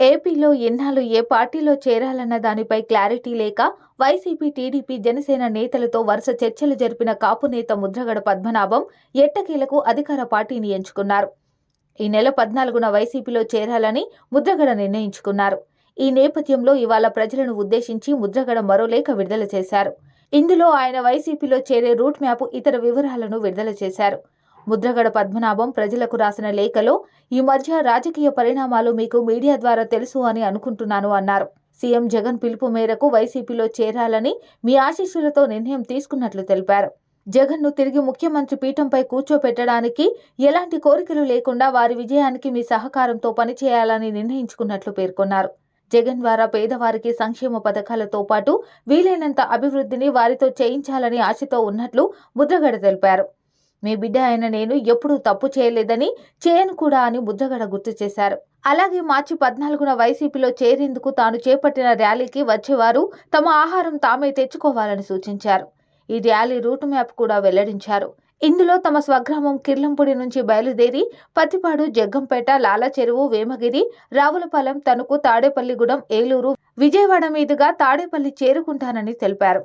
ఏపీలో ఎన్నాళ్ళు ఏ పార్టీలో చేరాలన్న దానిపై క్లారిటీ లేక వైసీపీ, టీడీపీ, జనసేన నేతలతో వరుస చర్చలు జరిపిన కాపు నేత ముద్రగడ పద్మనాభం ఎట్టకేలకు అధికార పార్టీని ఎంచుకున్నారు. ఈ నెల 14న వైసీపీలో చేరాలని ముద్రగడ నిర్ణయించుకున్నారు. ఈ నేపథ్యంలో ఇవాళ ప్రజలను ఉద్దేశించి ముద్రగడ మరో లేఖ విడుదల చేశారు. ఇందులో ఆయన వైసీపీలో చేరే రూట్ మ్యాప్, ఇతర వివరాలను విడుదల చేశారు. ముద్రగడ పద్మనాభం ప్రజలకు రాసిన లేఖలో, ఈ మధ్య రాజకీయ పరిణామాలు మీకు మీడియా ద్వారా తెలుసు అని అనుకుంటున్నాను అన్నారు. సీఎం జగన్ పిలుపు మేరకు వైసీపీలో చేరాలని మీ ఆశీస్సులతో నిర్ణయం తీసుకున్నట్లు తెలిపారు. జగన్ను తిరిగి ముఖ్యమంత్రి పీఠంపై కూర్చోపెట్టడానికి ఎలాంటి కోరికలు లేకుండా వారి విజయానికి మీ సహకారంతో పనిచేయాలని నిర్ణయించుకున్నట్లు పేర్కొన్నారు. జగన్ ద్వారా పేదవారికి సంక్షేమ పథకాలతో పాటు వీలైనంత అభివృద్ధిని వారితో చేయించాలని ఆశతో ఉన్నట్లు ముద్రగడ తెలిపారు. మీ బిడ్డ అయిన నేను ఎప్పుడూ తప్పు చేయలేదని, చేయను కూడా అని ముద్రగడ గుర్తు చేశారు. అలాగే మార్చి 14న వైసీపీలో చేరేందుకు తాను చేపట్టిన ర్యాలీకి వచ్చేవారు తమ ఆహారం తామే తెచ్చుకోవాలని సూచించారు. ఈ ర్యాలీ రూట్ మ్యాప్ కూడా వెల్లడించారు. ఇందులో తమ స్వగ్రామం కిర్లంపూడి నుంచి బయలుదేరి పత్తిపాడు, జగ్గంపేట, లాలచెరువు, వేమగిరి, రావులపాలెం, తణుకు, తాడేపల్లిగూడెం, ఏలూరు, విజయవాడ మీదుగా తాడేపల్లి చేరుకుంటానని తెలిపారు.